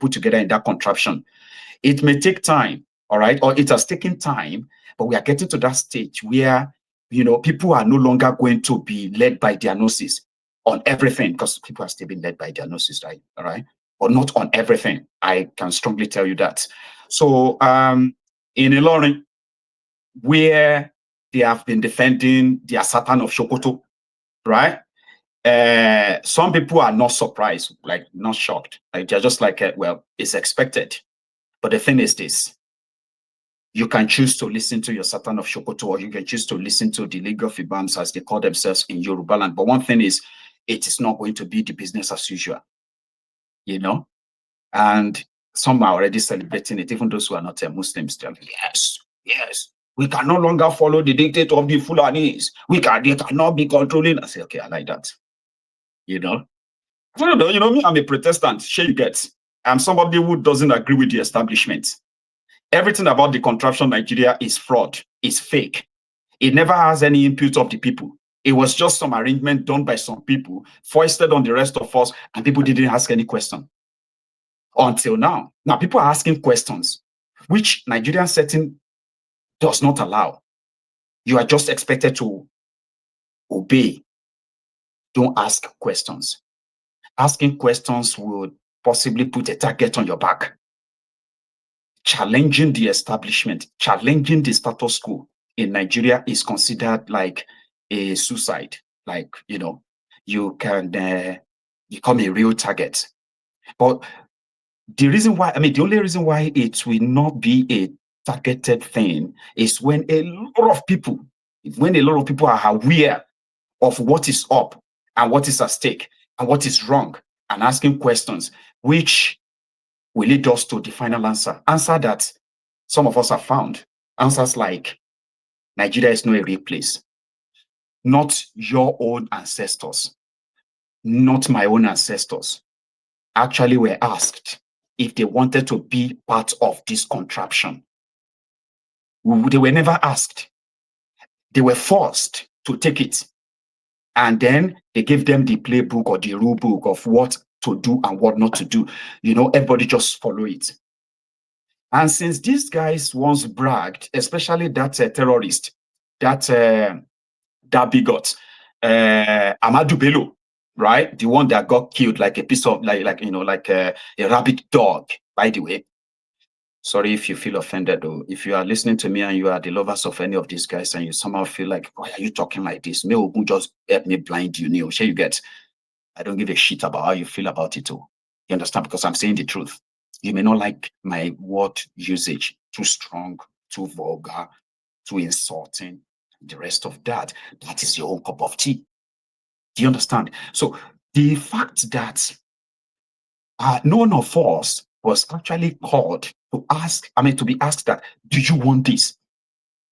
put together in that contraption. It may take time, all right, or it has taken time, but we are getting to that stage where, people are no longer going to be led by their noses on everything, because people are still being led by their noses, right? All right, but not on everything. I can strongly tell you that. So in Ilorin, where they have been defending their Satan of Sokoto, right? Some people are not surprised, like not shocked. Like they're just like, well, it's expected. But the thing is this: you can choose to listen to your Satan of Sokoto, or you can choose to listen to the League of Ibams, as they call themselves in Yoruba land. But one thing is, it is not going to be the business as usual, And some are already celebrating it, even those who are not Muslims. They're like, yes, we can no longer follow the dictate of the Fulanis. They cannot be controlling. I say, okay, I like that. Me, I'm a Protestant. Sure, you get. I'm somebody who doesn't agree with the establishment. Everything about the contraption Nigeria is fraud, is fake. It never has any input of the people. It was just some arrangement done by some people, foisted on the rest of us, and people didn't ask any question. Until now. Now, people are asking questions, which Nigerian setting does not allow. You are just expected to obey. Don't ask questions. Asking questions would possibly put a target on your back. Challenging the establishment, challenging the status quo in Nigeria is considered like a suicide. Like, you can become a real target. But the only reason why it will not be a targeted thing is when a lot of people are aware of what is up and what is at stake and what is wrong, and asking questions, which will lead us to the final answer that some of us have found. Answers like, Nigeria is not a real place. Not your own ancestors, not my own ancestors, actually were asked if they wanted to be part of this contraption. They were never asked. They were forced to take it. And then they gave them the playbook or the rule book of what to do and what not to do. Everybody just follow it. And since these guys once bragged, especially that terrorist, that bigot, Amadou Bello, right? The one that got killed like a piece of like a rabid dog, by the way. Sorry if you feel offended, though. If you are listening to me and you are the lovers of any of these guys and you somehow feel like, why are you talking like this? May Ogun just help me blind you, Sure, you get. I don't give a shit about how you feel about it, too. You understand? Because I'm saying the truth. You may not like my word usage, too strong, too vulgar, too insulting, the rest of that. That is your own cup of tea. Do you understand? So the fact that none of us was actually called to be asked that, do you want this?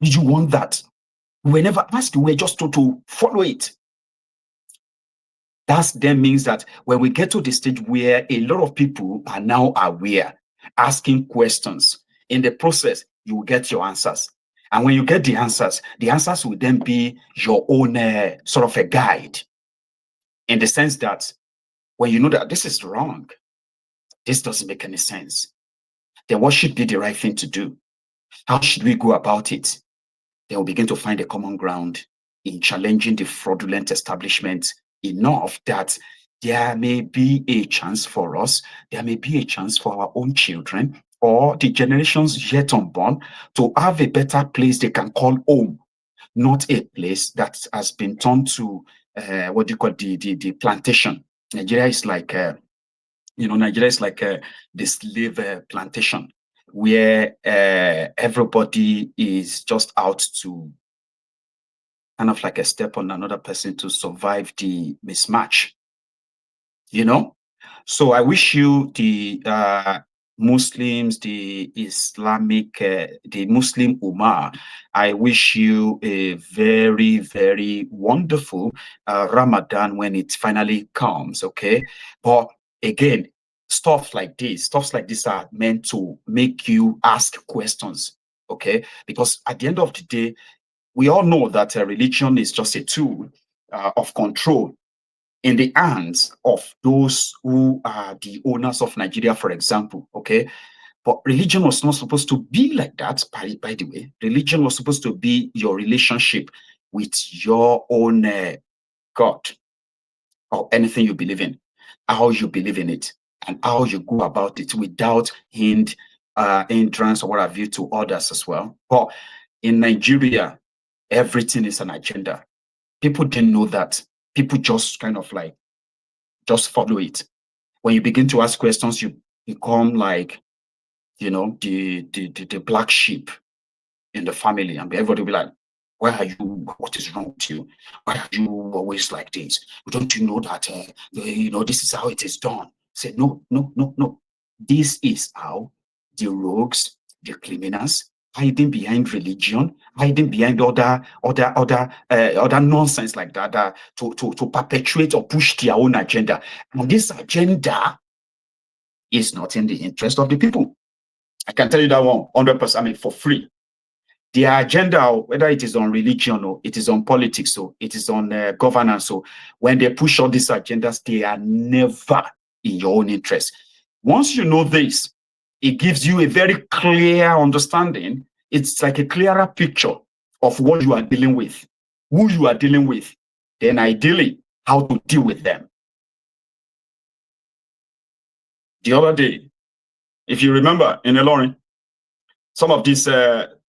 Did you want that? We were never asked, we were just told to follow it. That then means that when we get to the stage where a lot of people are now aware, asking questions, in the process, you will get your answers. And when you get the answers will then be your own sort of a guide, in the sense that when you know that this is wrong, this doesn't make any sense, then what should be the right thing to do? How should we go about it? Then we'll begin to find a common ground in challenging the fraudulent establishment enough that there may be a chance for us, there may be a chance for our own children or the generations yet unborn to have a better place they can call home, not a place that has been turned to the plantation. Nigeria is like the slave plantation, where everybody is just out to kind of like a step on another person to survive the mismatch. So I wish you, the Muslims, the Islamic, the Muslim Ummah, I wish you a very, very wonderful Ramadan when it finally comes, okay? But again, stuff like this are meant to make you ask questions, okay? Because at the end of the day, we all know that religion is just a tool of control. in the hands of those who are the owners of Nigeria, for example, okay? But religion was not supposed to be like that, by the way. Religion was supposed to be your relationship with your own God or anything you believe in, how you believe in it, and how you go about it without hindrance or what have you to others as well. But in Nigeria, everything is an agenda. People didn't know that. People just kind of like just follow it. When you begin to ask questions, you become like, you know, the black sheep in the family, and everybody will be like, why are you, what is wrong with you? Why are you always like this? Don't you know that, you know, this is how it is done? Say, no, no, no, no. This is how the rogues, the criminals, hiding behind religion, hiding behind other nonsense like that, to perpetuate or push their own agenda. And this agenda is not in the interest of the people. I can tell you that 100%, I mean, for free. Their agenda, whether it is on religion or it is on politics or it is on governance, so when they push all these agendas, they are never in your own interest. Once you know this, it gives you a very clear understanding. It's like a clearer picture of what you are dealing with, who you are dealing with, then ideally how to deal with them. The other day, if you remember in Ilorin, some of these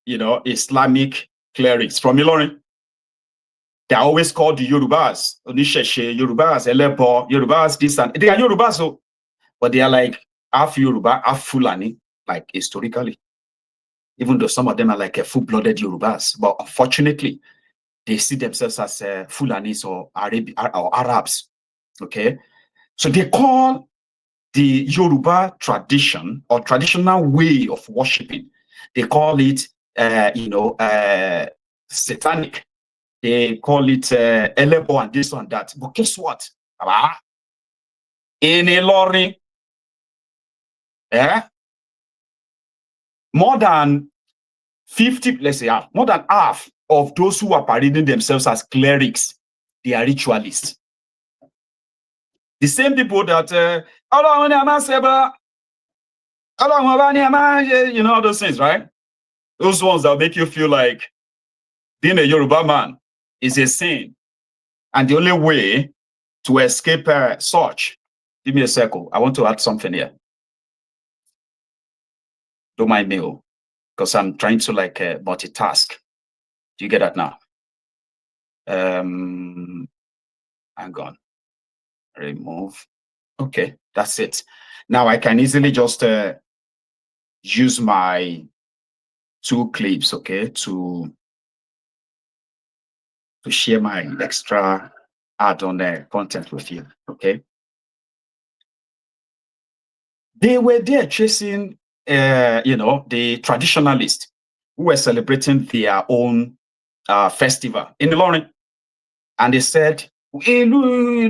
you know, Islamic clerics from Ilorin, they're always called the Yorubas, Onisheshe, Yorubas, Elebo, Yorubas, this and they are Yorubas, so, but they are like half Yoruba, half Fulani, like historically. Even though some of them are like a full-blooded Yorubas, but unfortunately, they see themselves as Fulanis or Arabs. Okay, so they call the Yoruba tradition or traditional way of worshiping, they call it, you know, satanic. They call it Elebo and this and that. But guess what? In Ilorin, more than 50, let's say more than half of those who are parading themselves as clerics, they are ritualists. The same people that, you know, all those things, right? Those ones that make you feel like being a Yoruba man is a sin. And the only way to escape such, give me a circle. I want to add something here. Don't mind me, because I'm trying to like multitask. Do you get that now? Hang on. Remove. Okay, that's it. Now I can easily just use my two clips, okay, to share my extra add-on content with you, okay? They were there chasing, you know, the traditionalists who were celebrating their own festival in Ilorin, and they said, Ilorin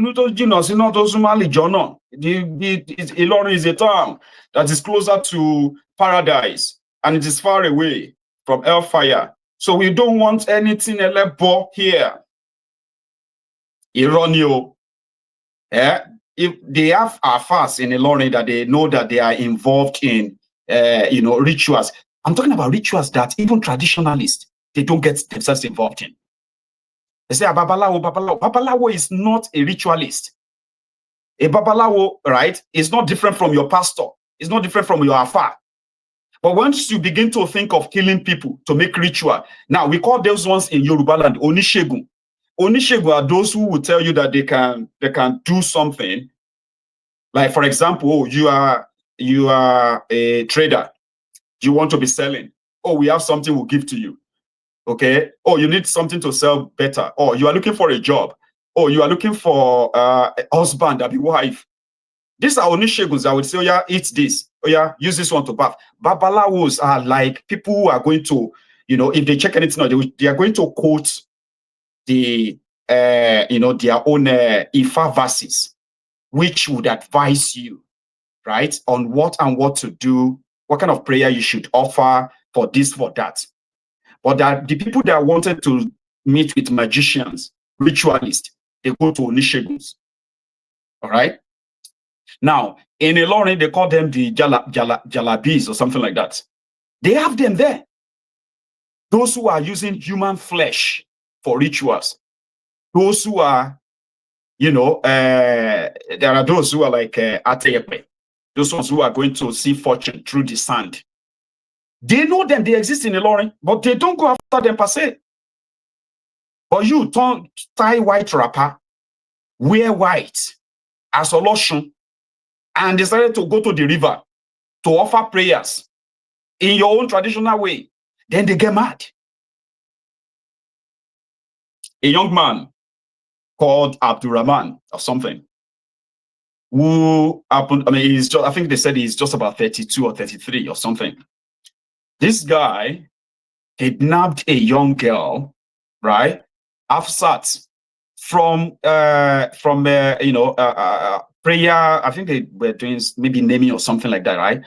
is a town that is closer to paradise and it is far away from hellfire. So we don't want anything elebo here. Ironio. If they have a fast in Ilorin that they know that they are involved in you know, rituals. I'm talking about rituals that even traditionalists, they don't get themselves involved in. They say, Babalawo, Babalawo. Babalawo is not a ritualist. A Babalawo, right, is not different from your pastor. It's not different from your afar. But once you begin to think of killing people to make ritual, now we call those ones in Yoruba land Onishegun. Onishegun are those who will tell you that they can do something. Like, for example, you are a trader. You want to be selling. Oh, we have something we'll give to you. Okay. Oh, you need something to sell better. Oh, you are looking for a job. Oh, you are looking for a husband, a wife. These are Onisheguns that would say, oh yeah, eat this. Oh yeah, use this one to bath. Babalawos are like people who are going to, you know, if they check anything out, they are going to quote the, you know, their own Ifa verses, which would advise you, right, on what to do, what kind of prayer you should offer for this, for that. But that the people that wanted to meet with magicians, ritualists, they go to Onisheguns. All right. Now, in Ilorin, they call them the jalabis or something like that. They have them there. Those who are using human flesh for rituals. Those who are, there are those who are like Ateyepe. Those ones who are going to see fortune through the sand. They know them, they exist in Ilorin, but they don't go after them per se. But you tie white wrapper, wear white as a lotion, and decided to go to the river to offer prayers in your own traditional way, then they get mad. A young man called Abdurrahman or something, who happened, I think they said he's just about 32 or 33 or something. This guy kidnapped a young girl, right? Afsat from prayer. I think they were doing maybe naming or something like that, right?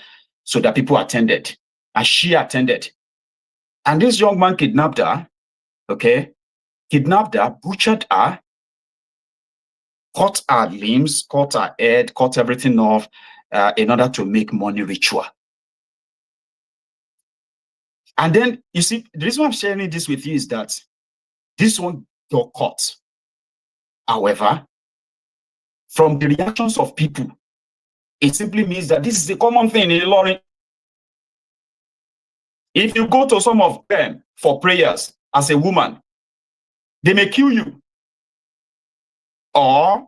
So that people attended, and she attended. And this young man kidnapped her, okay? Kidnapped her, butchered her, cut her limbs, cut her head, cut everything off in order to make money ritual. And then, you see, the reason why I'm sharing this with you is that this one got caught. However, from the reactions of people, it simply means that this is a common thing in Ilorin. If you go to some of them for prayers as a woman, they may kill you or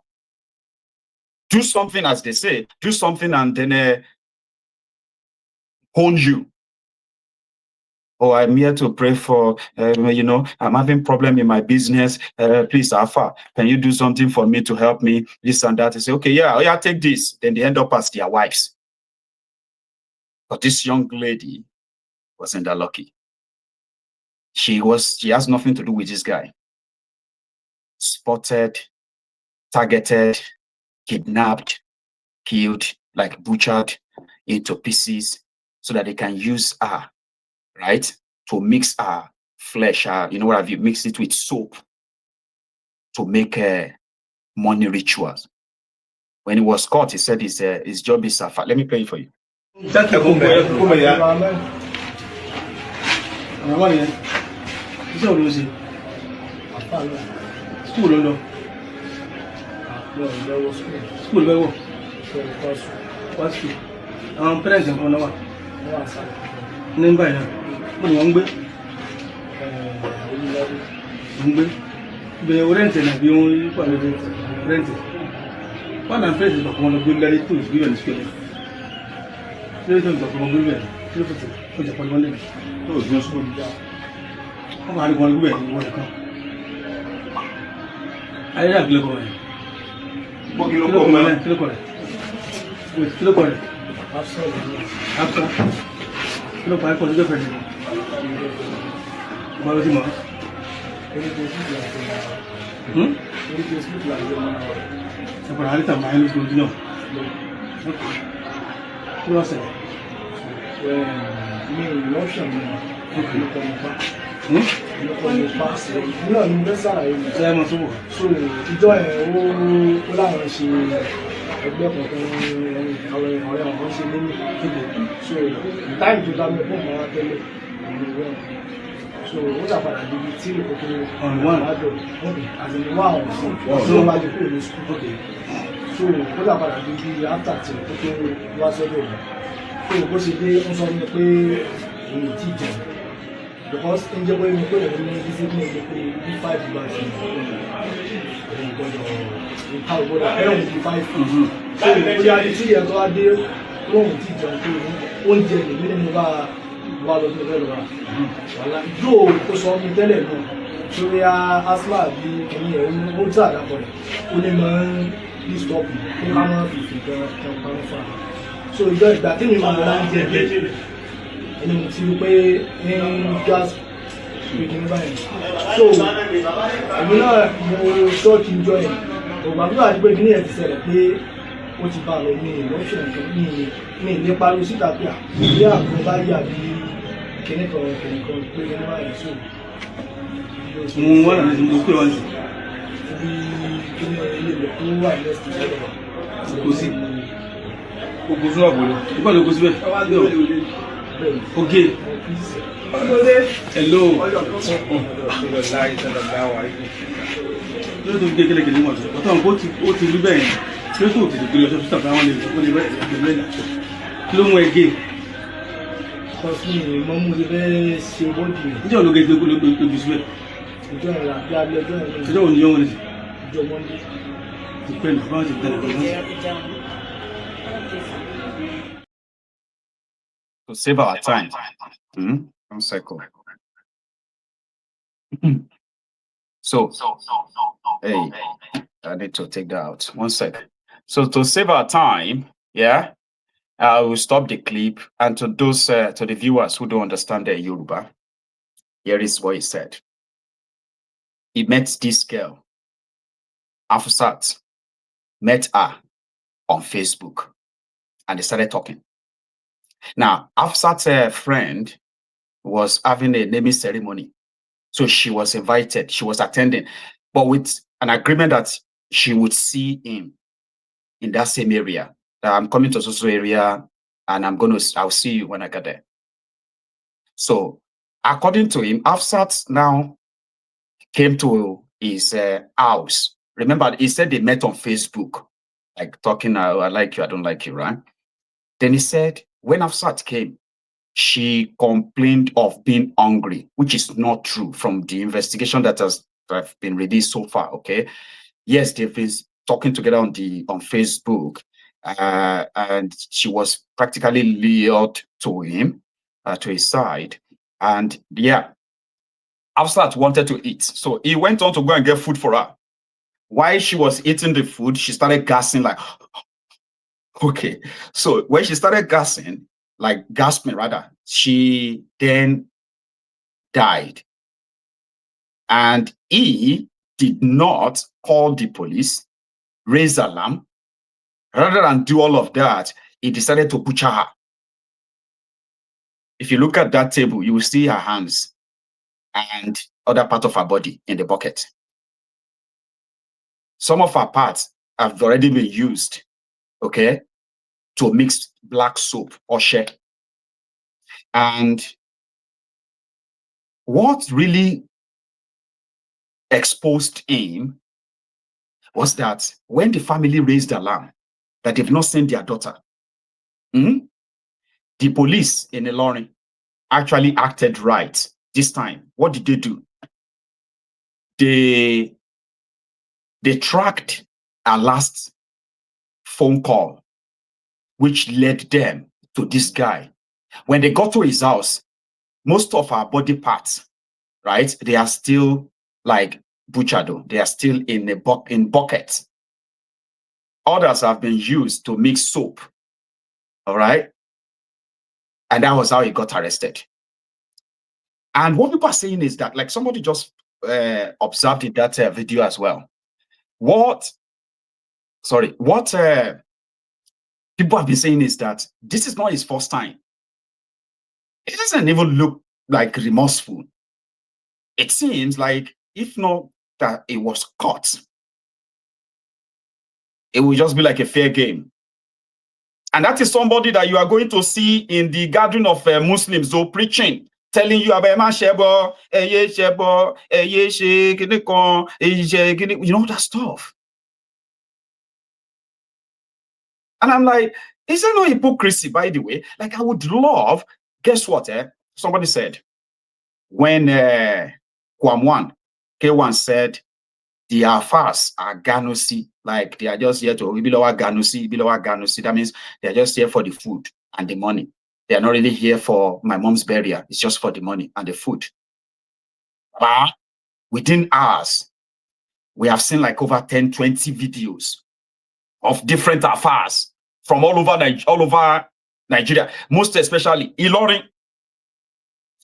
do something, as they say, do something and then own you. Oh, I'm here to pray for, I'm having problem in my business. Please, Alpha, can you do something for me to help me? This and that. They say, okay, yeah, take this. Then they end up as their wives. But this young lady wasn't that lucky. She has nothing to do with this guy. Spotted, targeted, kidnapped, killed, like butchered into pieces so that they can use her, right, to mix her flesh, what have you, mix it with soap to make money rituals. When he was caught, he said his job is safa. Let me play it for you. So what about the team on one? As in wow. So what about the after team was so what's the day on some teacher? Because in the way we put it in discipline, we 5 months. How would I don't 5? So we are the 3 years old there, long teacher, one day, we didn't move wà lọ sí ọ̀fẹ́ lọ́wọ́ yóò kó sọ ọmọ tẹ́lẹ̀ náà sórí asma bí kìíní ẹ̀ ó tí àdàpọ̀ rẹ̀ ó ní máa ń ní stop pé ká máa fi fi gan pamọ́ fún wa so ìgbà tí mi máa ń jẹ bẹ́ẹ̀ ẹni mo ti rí pé ní gas pé kìíní báyìí so èmi náà mo ṣọ́ọ̀kì ń jọ ẹ̀ ògbà tó àti pé kìíní ẹ̀ ti ṣẹlẹ̀ pé ó ti bá lọ ní ìlọ́ṣẹ̀ nǹkan ní ilé pariwo síta pé ilé àgbọn bá yà bí kìnnìkan pé ní báyìí so mo wà ní mo pé wọ́n sí bí kíní ilé ìlú tó wà lẹ́sìn sọ́dọ̀ kò sí kò sún àbòlò nígbà tó kò síbẹ̀ ok hello lórí tó gé kélékèlé mọ̀ tó ọ̀tọ̀ nǹkan ó ti rí bẹ́ẹ̀ lórí tó tètè gbé lọ sí ọ̀sán táwọn lè bẹ́ẹ̀ kí ló mú ẹ gé mọ́ mú ti fẹ́ ṣe bọ́ọ̀dì níjọ́ ló gé tó kó ló gbé síbẹ̀ ìjọ ìrìn àbí abẹ́ ọjọ́ ìrìn ìjọ́ òní yọ̀wọ̀n lè ìjọ mọ́ndé. ti pẹ́ nù báwọn ti tẹ̀lé To save our time. 1 second. So, hey, I need to take that out. 1 second. So to save our time, yeah, I will stop the clip. And to those, to the viewers who don't understand the Yoruba, here is what he said. He met this girl, Afusat, met her on Facebook, and they started talking. Now, Afusat's friend was having a naming ceremony. So she was invited, she was attending, but with an agreement that she would see him in that same area. I'm coming to Soso area and I'll see you when I get there. So according to him, Afsat now came to his house. Remember, he said they met on Facebook, like talking, I like you, I don't like you, right? Then he said, when Afsat came, she complained of being hungry, which is not true from the investigation that has been released so far. Okay, yes, they've been talking together on Facebook, and she was practically lured to him, to his side, and yeah, Afsat wanted to eat, so he went on to go and get food for her. While she was eating the food, she started gasping like, okay. So when she started gasping rather, she then died. And he did not call the police, raise alarm. Rather than do all of that, he decided to butcher her. If you look at that table, you will see her hands and other part of her body in the bucket. Some of her parts have already been used, okay, to mix black soap or shea. And what really exposed him was that when the family raised the alarm that they've not seen their daughter, the police in Ilorin actually acted right this time. What did they do? They tracked our last phone call, which led them to this guy. When they got to his house, most of our body parts, right, they are still like butchered. They are still in buckets. Others have been used to mix soap. All right. And that was how he got arrested. And what people are saying is that, like somebody just observed in that video as well. What people have been saying is that this is not his first time. It doesn't even look like remorseful. It seems like, if not that it was caught, it will just be like a fair game. And that is somebody that you are going to see in the gathering of Muslims, so preaching, telling you about shebo, you know, that stuff. And I'm like, is there no hypocrisy, by the way? Like, I would love, guess what? Somebody said, when Kwamwan, K1 said, the Afars are Ganusi, like they are just here to Ibilowa Ganusi. That means they're just here for the food and the money. They are not really here for my mom's burial. It's just for the money and the food. But within hours, we have seen like over 10, 20 videos of different Afars from all over Nigeria, most especially Ilorin,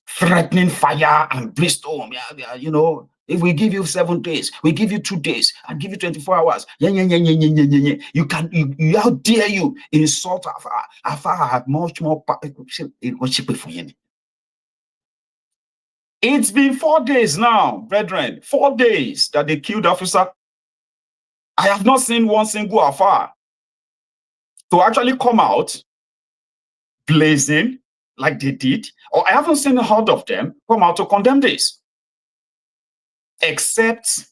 threatening fire and brimstone. Yeah, you know, if we give you 7 days, we give you 2 days, and give you 24 hours. You how dare you insult Afar? Afar have much more power. It's been 4 days now, brethren. 4 days that they killed officer. I have not seen one single Afar to actually come out blazing like they did, or I haven't seen heard of them come out to condemn this, except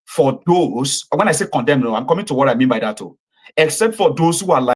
for those, when I say condemn, no, I'm coming to what I mean by that too, except for those who are like